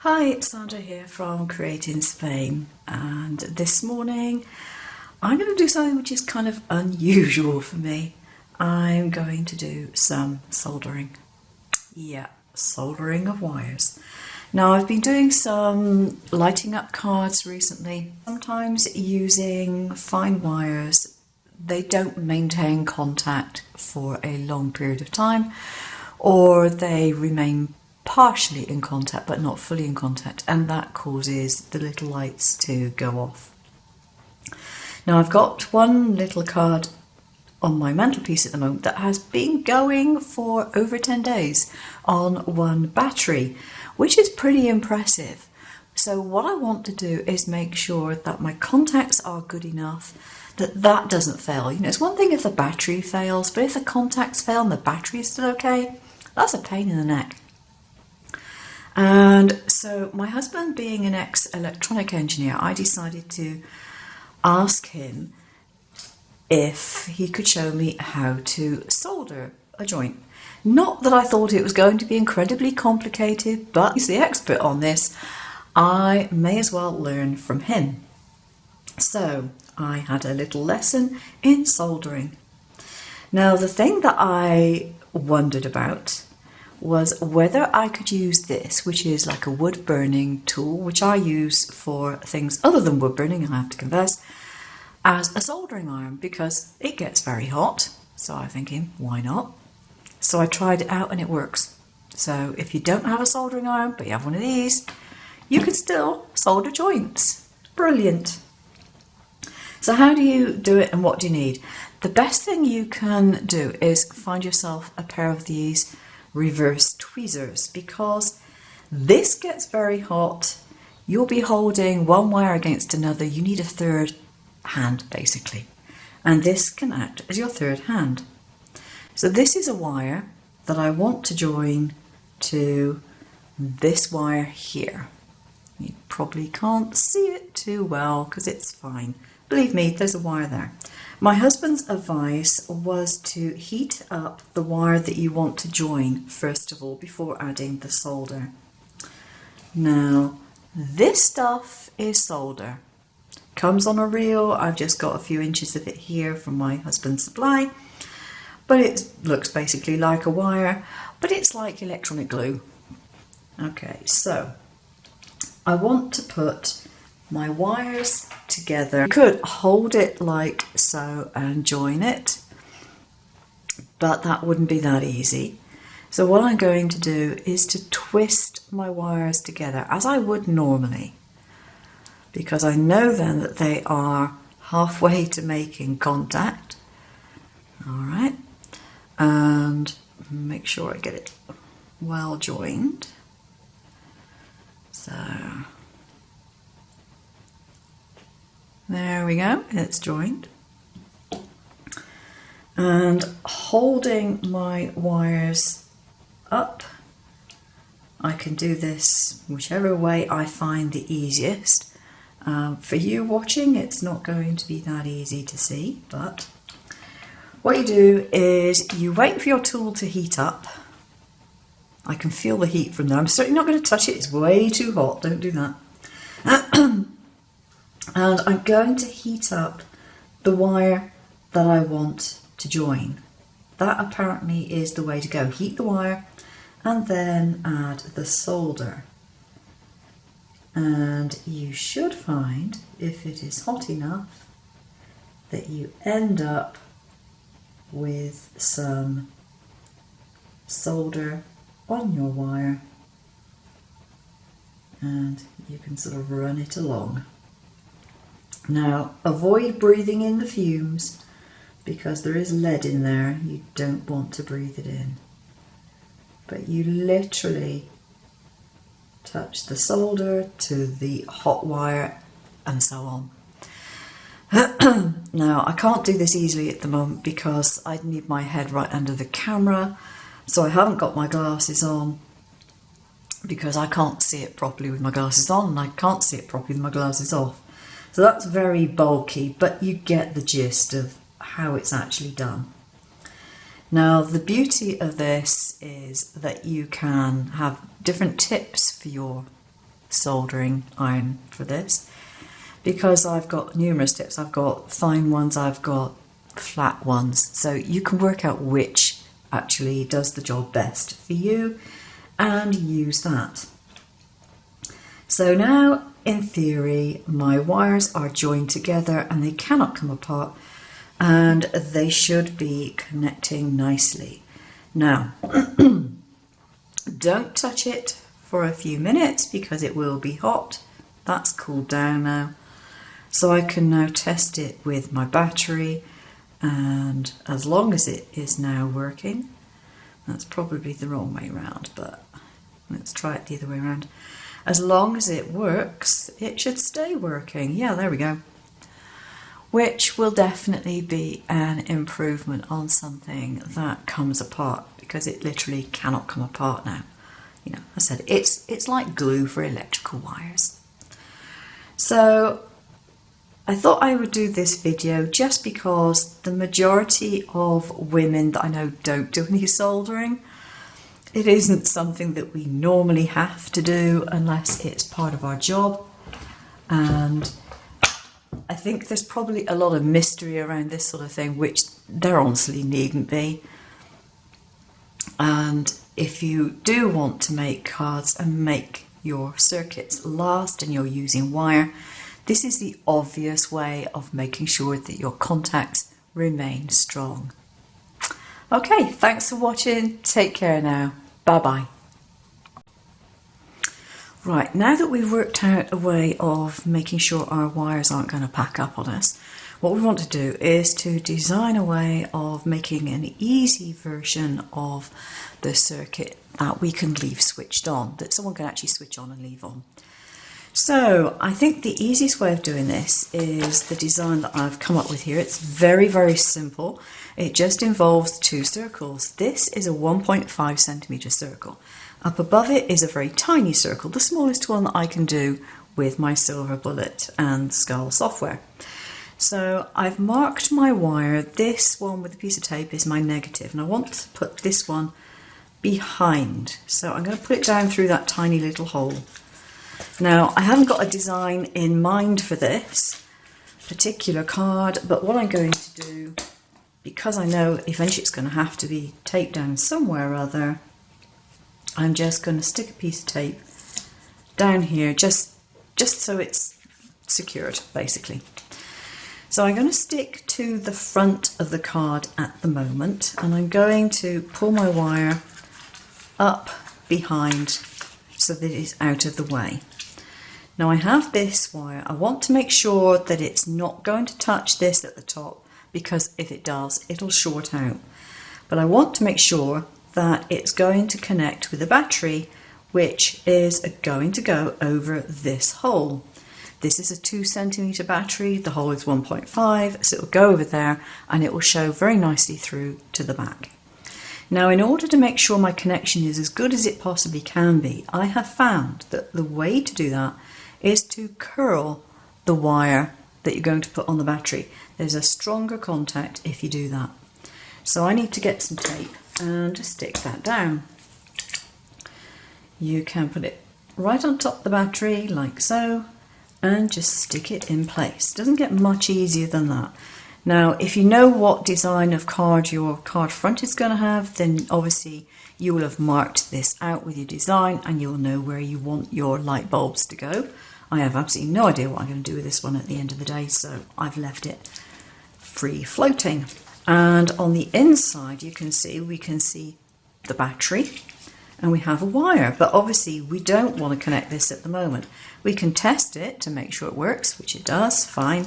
Hi, it's Sandra here from Create in Spain, and this morning I'm going to do something which is kind of unusual for me. I'm going to do some soldering. Yeah, soldering of wires. Now I've been doing some lighting up cards recently, sometimes using fine wires. They don't maintain contact for a long period of time, or they remain partially in contact but not fully in contact, and that causes the little lights to go off. Now I've got one little card on my mantelpiece at the moment that has been going for over 10 days on one battery, which is pretty impressive. So what I want to do is make sure that my contacts are good enough that doesn't fail. You know, it's one thing if the battery fails, but if the contacts fail and the battery is still okay, that's a pain in the neck. And so my husband, being an ex-electronic engineer, I decided to ask him if he could show me how to solder a joint. Not that I thought it was going to be incredibly complicated, but he's the expert on this. I may as well learn from him. So I had a little lesson in soldering. Now the thing that I wondered about was whether I could use this, which is like a wood burning tool, which I use for things other than wood burning, I have to confess, as a soldering iron, because it gets very hot. So I'm thinking, why not? So I tried it out and it works. So if you don't have a soldering iron, but you have one of these, you can still solder joints. Brilliant. So how do you do it and what do you need? The best thing you can do is find yourself a pair of these reverse tweezers, because this gets very hot. You'll be holding one wire against another. You need a third hand basically, and this can act as your third hand. So this is a wire that I want to join to this wire here. You probably can't see it too well because it's fine. Believe me, there's a wire there. My husband's advice was to heat up the wire that you want to join first of all before adding the solder. Now this stuff is solder. Comes on a reel. I've just got a few inches of it here from my husband's supply, but it looks basically like a wire, but it's like electronic glue. Okay, so I want to put my wires together. You could hold it like so and join it, but that wouldn't be that easy. So what I'm going to do is to twist my wires together as I would normally, because I know then that they are halfway to making contact. All right, and make sure I get it well joined. So there we go, it's joined. And holding my wires up, I can do this whichever way I find the easiest. For you watching, it's not going to be that easy to see, but what you do is you wait for your tool to heat up. I can feel the heat from there. I'm certainly not going to touch it, it's way too hot, don't do that. And I'm going to heat up the wire that I want to join. That apparently is the way to go. Heat the wire and then add the solder. And you should find, if it is hot enough, that you end up with some solder on your wire, and you can sort of run it along. Now avoid breathing in the fumes because there is lead in there. You don't want to breathe it in, but you literally touch the solder to the hot wire and so on. Now I can't do this easily at the moment because I'd need my head right under the camera, so I haven't got my glasses on because I can't see it properly with my glasses on, and I can't see it properly with my glasses off. So that's very bulky, but you get the gist of how it's actually done. Now the beauty of this is that you can have different tips for your soldering iron for this, because I've got numerous tips. I've got fine ones, I've got flat ones, so you can work out which actually does the job best for you and use that. So now, in theory, my wires are joined together and they cannot come apart, and they should be connecting nicely. Now, don't touch it for a few minutes because it will be hot. That's cooled down now. So I can now test it with my battery, and as long as it is now working, that's probably the wrong way around, but let's try it the other way around. As long as it works, it should stay working. Yeah, there we go. Which will definitely be an improvement on something that comes apart, because it literally cannot come apart now. You know, I said it's like glue for electrical wires. So I thought I would do this video just because the majority of women that I know don't do any soldering. It isn't something that we normally have to do unless it's part of our job, and I think there's probably a lot of mystery around this sort of thing, which there honestly needn't be. And if you do want to make cards and make your circuits last and you're using wire, this is the obvious way of making sure that your contacts remain strong. Okay, thanks for watching. Take care now. Bye-bye. Right, now that we've worked out a way of making sure our wires aren't going to pack up on us, what we want to do is to design a way of making an easy version of the circuit that we can leave switched on, that someone can actually switch on and leave on. So I think the easiest way of doing this is the design that I've come up with here. It's very, very simple. It just involves two circles. This is a 1.5 centimetre circle. Up above it is a very tiny circle, the smallest one that I can do with my Silver Bullet and Skull software. So I've marked my wire. This one with a piece of tape is my negative, and I want to put this one behind. So I'm going to put it down through that tiny little hole. Now, I haven't got a design in mind for this particular card, but what I'm going to do, because I know eventually it's going to have to be taped down somewhere or other, I'm just going to stick a piece of tape down here, just so it's secured, basically. So I'm going to stick to the front of the card at the moment, and I'm going to pull my wire up behind so that it's out of the way. Now I have this wire. I want to make sure that it's not going to touch this at the top, because if it does, it'll short out. But I want to make sure that it's going to connect with the battery, which is going to go over this hole. This is a 2 centimetre battery, the hole is 1.5, so it will go over there and it will show very nicely through to the back. Now, in order to make sure my connection is as good as it possibly can be, I have found that the way to do that is to curl the wire that you're going to put on the battery. There's a stronger contact if you do that. So I need to get some tape and just stick that down. You can put it right on top of the battery like so and just stick it in place. Doesn't get much easier than that. Now, if you know what design of card your card front is going to have, then obviously you will have marked this out with your design and you'll know where you want your light bulbs to go. I have absolutely no idea what I'm going to do with this one at the end of the day, so I've left it free floating. And on the inside we can see the battery and we have a wire, but obviously we don't want to connect this at the moment. We can test it to make sure it works, which it does, fine,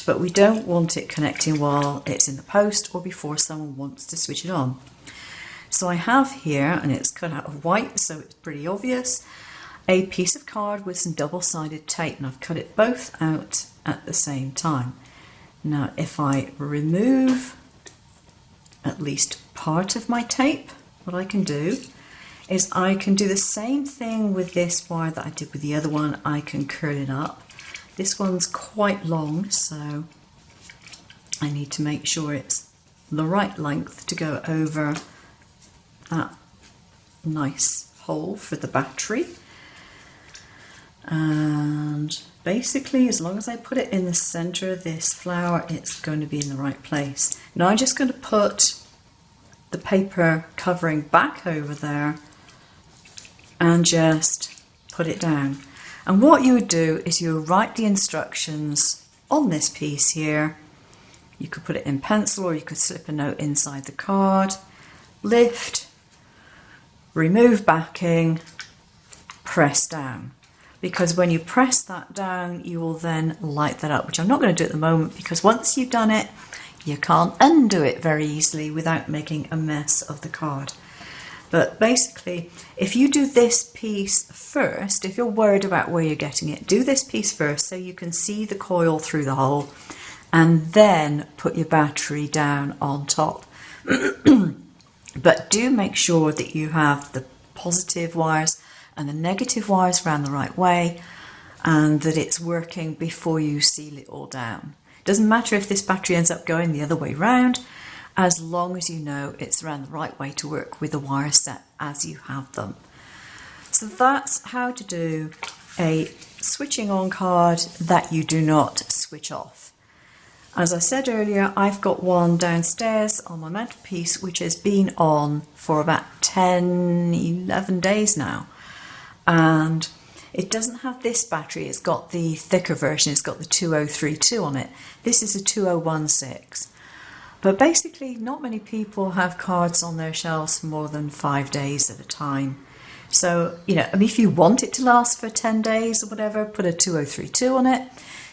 but we don't want it connecting while it's in the post or before someone wants to switch it on. So I have here, and it's cut out of white so it's pretty obvious, a piece of card with some double-sided tape, and I've cut it both out at the same time. Now if I remove at least part of my tape, what I can do is I can do the same thing with this wire that I did with the other one. I can curl it up. This one's quite long, so I need to make sure it's the right length to go over that nice hole for the battery. And basically, as long as I put it in the center of this flower, it's going to be in the right place. Now I'm just going to put the paper covering back over there and just put it down. And what you would do is you would write the instructions on this piece here. You could put it in pencil, or you could slip a note inside the card. Lift, remove backing, press down. Because when you press that down, you will then light that up, which I'm not going to do at the moment, because once you've done it, you can't undo it very easily without making a mess of the card. But basically, if you do this piece first, if you're worried about where you're getting it, do this piece first so you can see the coil through the hole, and then put your battery down on top. But do make sure that you have the positive wires and the negative wires around the right way, and that it's working before you seal it all down. Doesn't matter if this battery ends up going the other way round, as long as you know it's around the right way to work with the wire set as you have them. So that's how to do a switching on card that you do not switch off. As I said earlier, I've got one downstairs on my mantelpiece which has been on for about 10-11 days now, and it doesn't have this battery. It's got the thicker version. It's got the 2032 on it. This is a 2016. But basically, not many people have cards on their shelves for more than 5 days at a time. So, if you want it to last for 10 days or whatever, put a 2032 on it.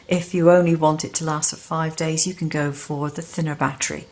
If you only want it to last for 5 days, you can go for the thinner battery.